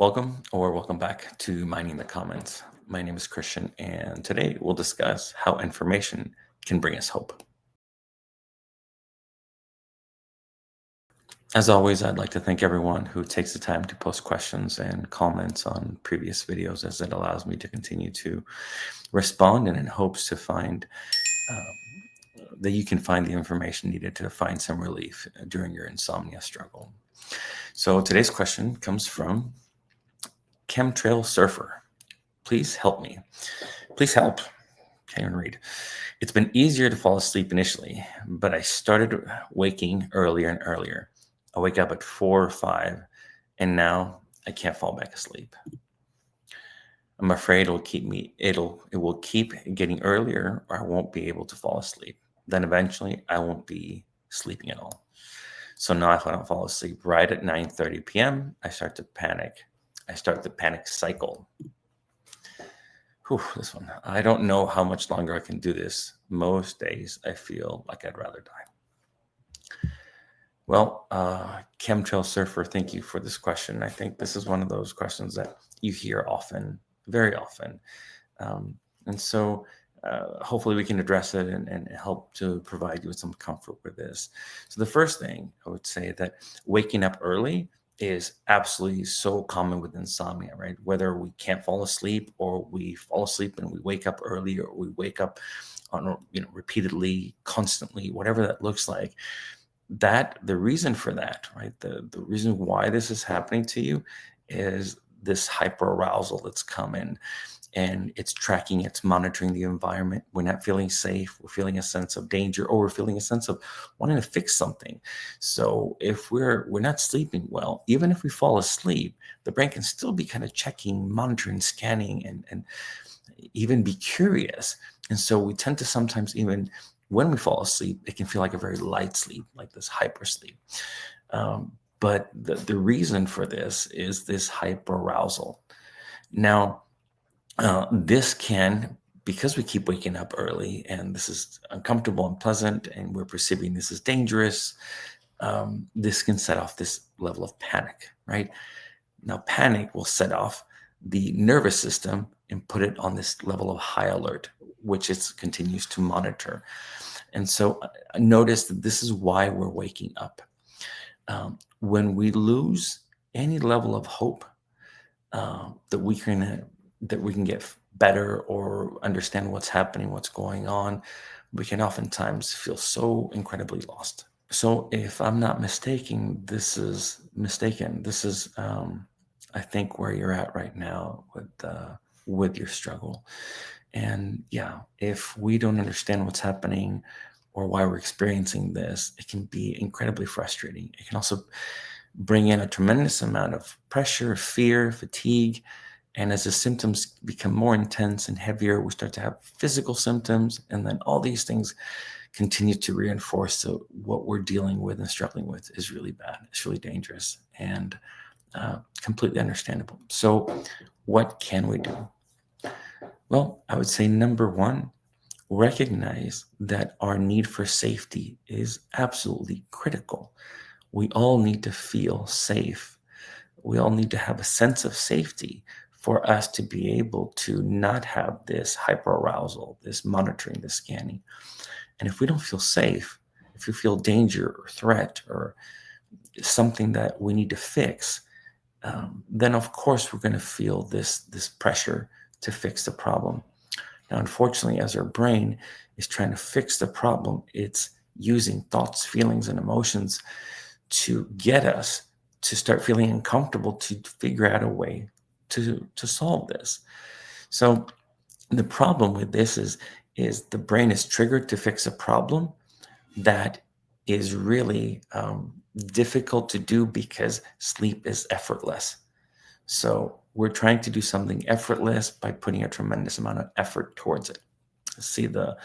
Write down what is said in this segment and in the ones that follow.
Welcome back to Mining the Comments. My name is Christian, and today we'll discuss how information can bring us hope. As always, I'd like to thank everyone who takes the time to post questions and comments on previous videos, as it allows me to continue to respond and in hopes to find that you can find the information needed to find some relief during your insomnia struggle. So today's question comes from Chemtrail Surfer. Please help me. Please help. Can't even read. It's been easier to fall asleep initially, but I started waking earlier and earlier. I wake up at 4 or 5, and now I can't fall back asleep. I'm afraid it will keep getting earlier, or I won't be able to fall asleep. Then eventually I won't be sleeping at all. So now if I don't fall asleep right at 9:30 p.m., I start to panic. I start the panic cycle. This one. I don't know how much longer I can do this. Most days I feel like I'd rather die. Well, Chemtrail Surfer, thank you for this question. I think this is one of those questions that you hear often, very often. And so hopefully we can address it and help to provide you with some comfort with this. So the first thing I would say that waking up early is absolutely so common with insomnia, right? Whether we can't fall asleep or we fall asleep and we wake up early, or we wake up on repeatedly, constantly, whatever that looks like. The reason for that, right? The reason why this is happening to you is this hyperarousal that's coming, and it's tracking, it's monitoring the environment. We're not feeling safe. We're feeling a sense of danger, or we're feeling a sense of wanting to fix something. So if we're not sleeping well, even if we fall asleep, the brain can still be kind of checking, monitoring, scanning, and even be curious. And so we tend to sometimes, even when we fall asleep, it can feel like a very light sleep, like this hyper sleep. But the reason for this is this hyperarousal. Now, this can, because we keep waking up early and this is uncomfortable and pleasant and we're perceiving this as dangerous, this can set off this level of panic, right? Now, panic will set off the nervous system and put it on this level of high alert, which it continues to monitor. And so notice that this is why we're waking up. When we lose any level of hope that we can get better or understand what's happening, what's going on, we can oftentimes feel so incredibly lost. So if I'm not mistaken, this is, I think, where you're at right now with your struggle. And yeah, if we don't understand what's happening or why we're experiencing this, it can be incredibly frustrating. It can also bring in a tremendous amount of pressure, fear, fatigue. And as the symptoms become more intense and heavier, we start to have physical symptoms. And then all these things continue to reinforce. So what we're dealing with and struggling with is really bad. It's really dangerous and completely understandable. So what can we do? Well, I would say number one, recognize that our need for safety is absolutely critical. We all need to feel safe. We all need to have a sense of safety for us to be able to not have this hyperarousal, this monitoring, this scanning. And if we don't feel safe, if we feel danger or threat or something that we need to fix, then of course we're going to feel this pressure to fix the problem. Now, unfortunately, as our brain is trying to fix the problem, it's using thoughts, feelings, and emotions to get us to start feeling uncomfortable, to figure out a way to solve this. So the problem with this is the brain is triggered to fix a problem that is really difficult to do because sleep is effortless. So we're trying to do something effortless by putting a tremendous amount of effort towards it. See the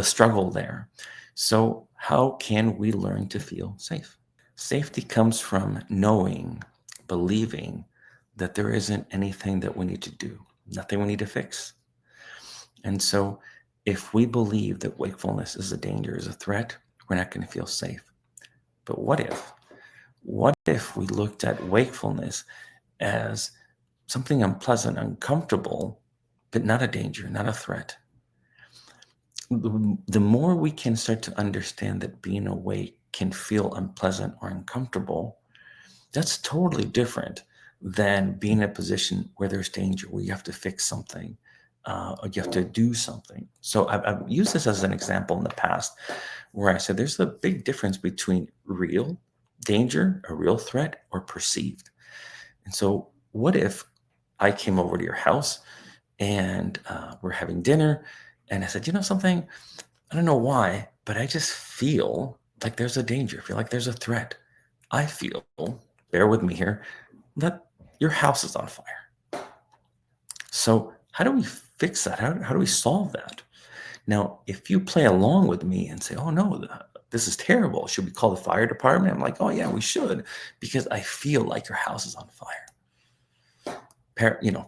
struggle there. So how can we learn to feel safe? Safety comes from knowing, believing that there isn't anything that we need to do, nothing we need to fix. And so if we believe that wakefulness is a danger, is a threat, we're not going to feel safe. But what if we looked at wakefulness as something unpleasant, uncomfortable, but not a danger, not a threat. The more we can start to understand that being awake can feel unpleasant or uncomfortable, that's totally different than being in a position where there's danger, where you have to fix something, or you have to do something. So I've used this as an example in the past where I said there's a big difference between real danger, a real threat, or perceived. And so, what if I came over to your house and we're having dinner, and I said, you know something? I don't know why, but I just feel like there's a danger. I feel like there's a threat. I feel, bear with me here, that your house is on fire. So, how do we fix that? How do we solve that? Now, if you play along with me and say, oh no, this is terrible. Should we call the fire department? I'm like, oh yeah, we should, because I feel like your house is on fire.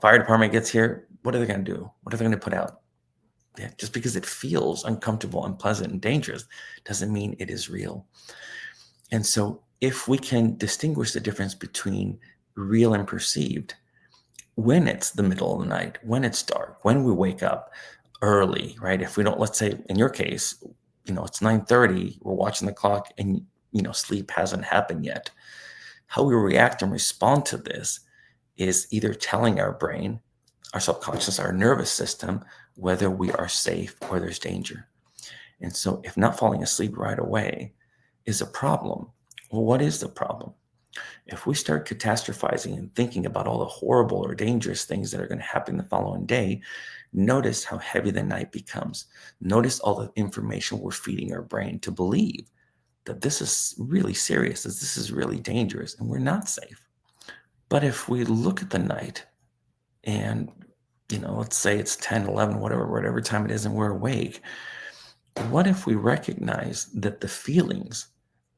Fire department gets here. What are they going to do? What are they going to put out? Yeah, just because it feels uncomfortable, unpleasant, and dangerous doesn't mean it is real. And so, if we can distinguish the difference between real and perceived, when it's the middle of the night, when it's dark, when we wake up early, right? If we don't, let's say in your case, it's 9:30, we're watching the clock, and sleep hasn't happened yet. How we react and respond to this is either telling our brain, our subconscious, our nervous system, whether we are safe or there's danger. And so, if not falling asleep right away is a problem, well, what is the problem? If we start catastrophizing and thinking about all the horrible or dangerous things that are going to happen the following day, notice how heavy the night becomes. Notice all the information we're feeding our brain to believe that this is really serious, that this is really dangerous, and we're not safe. But if we look at the night and, let's say it's 10, 11, whatever time it is, and we're awake, what if we recognize that the feelings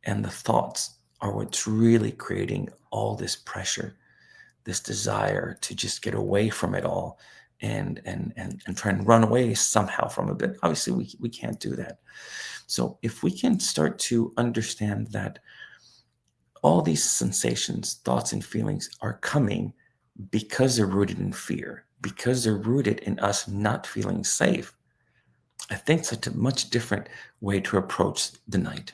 and the thoughts are what's really creating all this pressure, this desire to just get away from it all and try and run away somehow from it? But obviously we can't do that. So if we can start to understand that all these sensations, thoughts, and feelings are coming because they're rooted in fear, because they're rooted in us not feeling safe, I think it's a much different way to approach the night.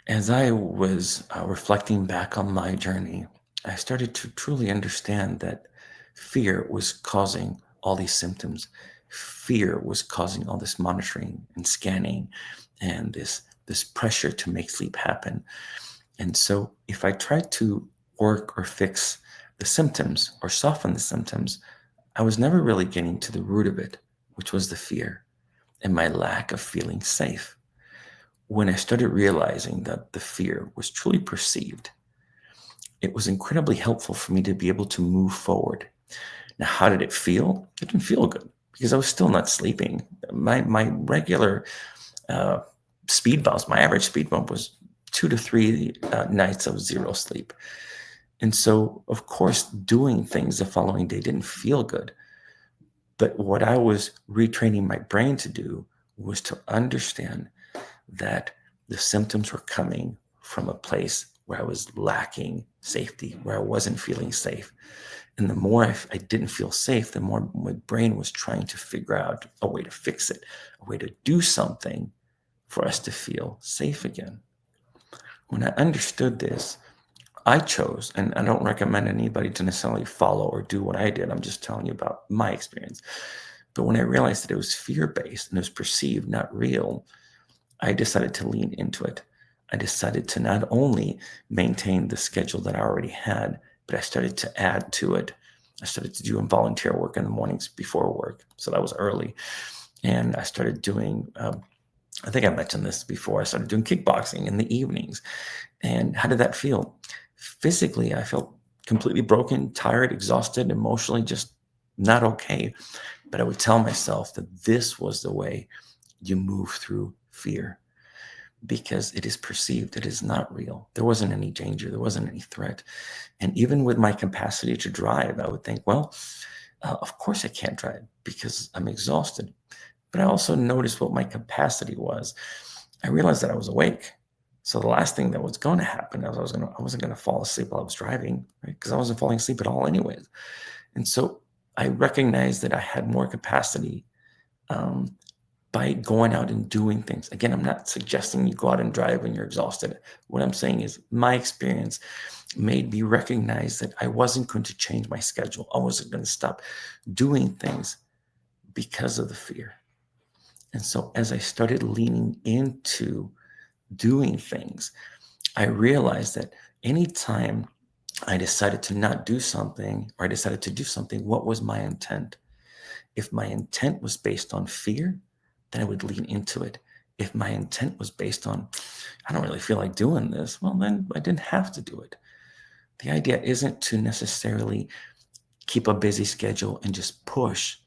As I was reflecting back on my journey, I started to truly understand that fear was causing all these symptoms. Fear was causing all this monitoring and scanning and this pressure to make sleep happen. And so if I tried to work or fix the symptoms or soften the symptoms, I was never really getting to the root of it, which was the fear and my lack of feeling safe. When I started realizing that the fear was truly perceived, it was incredibly helpful for me to be able to move forward. Now, how did it feel? It didn't feel good because I was still not sleeping. My regular speed bumps, my average speed bump was 2 to 3 nights of zero sleep. And so, of course, doing things the following day didn't feel good. But what I was retraining my brain to do was to understand that the symptoms were coming from a place where I was lacking safety, where I wasn't feeling safe. And the more I didn't feel safe, the more my brain was trying to figure out a way to fix it, a way to do something for us to feel safe again. When I understood this, I chose, and I don't recommend anybody to necessarily follow or do what I did. I'm just telling you about my experience. But when I realized that it was fear-based and it was perceived, not real, I decided to lean into it. I decided to not only maintain the schedule that I already had, but I started to add to it. I started to do volunteer work in the mornings before work. So that was early. And I started doing, I think I mentioned this before, I started doing kickboxing in the evenings. And how did that feel? Physically, I felt completely broken, tired, exhausted, emotionally just not okay. But I would tell myself that this was the way you move through fear, because it is perceived, it is not real. There wasn't any danger, there wasn't any threat. And even with my capacity to drive, I would think, well, of course I can't drive because I'm exhausted. But I also noticed what my capacity was. I realized that I was awake. So the last thing that was going to happen is I wasn't going to fall asleep while I was driving, right? Because I wasn't falling asleep at all anyways. And so I recognized that I had more capacity by going out and doing things. Again, I'm not suggesting you go out and drive when you're exhausted. What I'm saying is my experience made me recognize that I wasn't going to change my schedule. I wasn't going to stop doing things because of the fear. And so as I started leaning into doing things, I realized that anytime I decided to not do something or I decided to do something, what was my intent? If my intent was based on fear, then I would lean into it. If my intent was based on, I don't really feel like doing this, well, then I didn't have to do it. The idea isn't to necessarily keep a busy schedule and just push.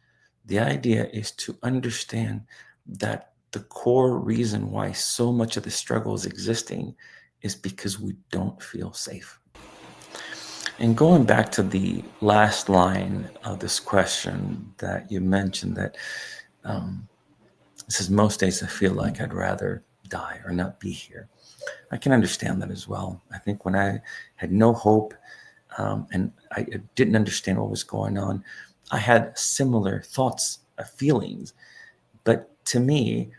The idea is to understand that the core reason why so much of the struggle is existing is because we don't feel safe. And going back to the last line of this question that you mentioned, that it says, most days I feel like I'd rather die or not be here. I can understand that as well. I think when I had no hope and I didn't understand what was going on, I had similar thoughts, feelings. But to me,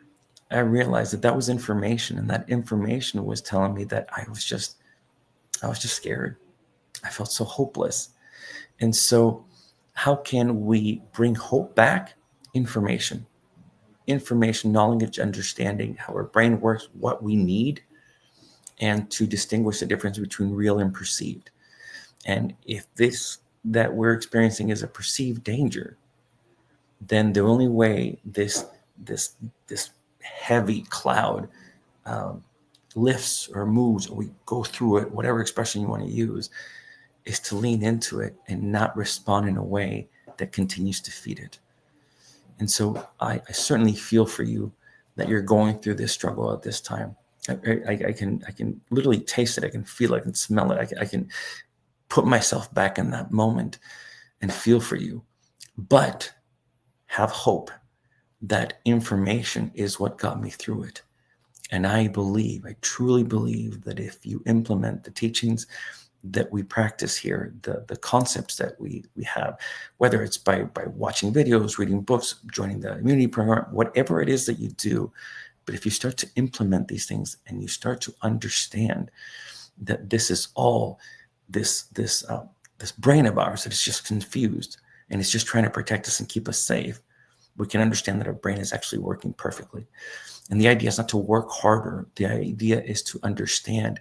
I realized that that was information, and that information was telling me that I was just scared. I felt so hopeless. And so how can we bring hope back? Information, knowledge, understanding how our brain works, what we need, and to distinguish the difference between real and perceived. And if this that we're experiencing is a perceived danger, then the only way this heavy cloud lifts or moves, or we go through it, whatever expression you want to use, is to lean into it and not respond in a way that continues to feed it. And so I certainly feel for you that you're going through this struggle at this time. I can literally taste it. I can feel it. I can smell it. I can put myself back in that moment and feel for you. But have hope that information is what got me through it. And I truly believe that if you implement the teachings that we practice here, the concepts that we have, whether it's by watching videos, reading books, joining the immunity program, whatever it is that you do, but if you start to implement these things and you start to understand that this is all this brain of ours that is just confused and it's just trying to protect us and keep us safe, we can understand that our brain is actually working perfectly. And the idea is not to work harder. The idea is to understand,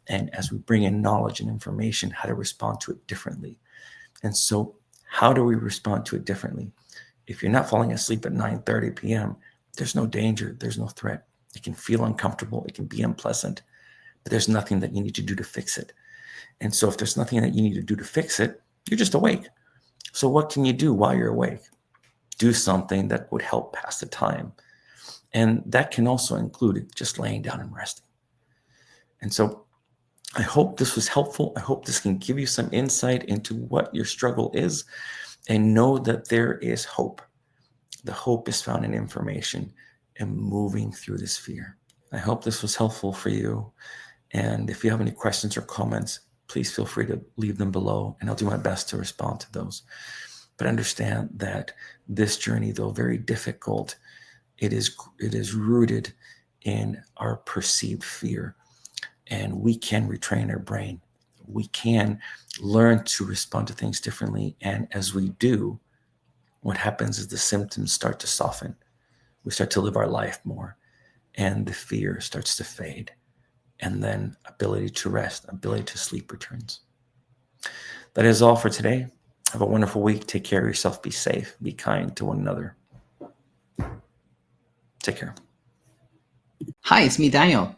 and as we bring in knowledge and information, how to respond to it differently. And so how do we respond to it differently? If you're not falling asleep at 9:30 p.m., there's no danger, there's no threat. It can feel uncomfortable, it can be unpleasant, but there's nothing that you need to do to fix it. And so if there's nothing that you need to do to fix it, you're just awake. So what can you do while you're awake? Do something that would help pass the time. And that can also include just laying down and resting. And so I hope this was helpful. I hope this can give you some insight into what your struggle is, and know that there is hope. The hope is found in information and moving through this fear. I hope this was helpful for you. And if you have any questions or comments, please feel free to leave them below, and I'll do my best to respond to those. But understand that this journey, though very difficult, it is rooted in our perceived fear. And we can retrain our brain. We can learn to respond to things differently. And as we do, what happens is the symptoms start to soften. We start to live our life more, and the fear starts to fade. And then ability to rest, ability to sleep returns. That is all for today. Have a wonderful week. Take care of yourself. Be safe. Be kind to one another. Take care. Hi, it's me, Daniel,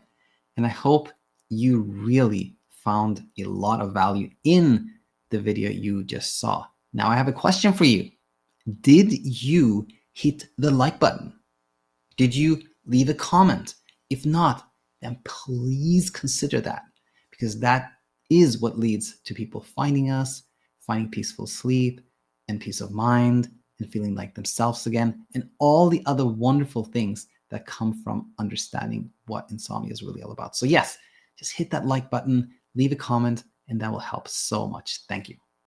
and I hope you really found a lot of value in the video you just saw. Now I have a question for you. Did you hit the like button? Did you leave a comment? If not, then please consider that, because that is what leads to people finding us, finding peaceful sleep and peace of mind and feeling like themselves again, and all the other wonderful things that come from understanding what insomnia is really all about. So yes, just hit that like button, leave a comment, and that will help so much. Thank you.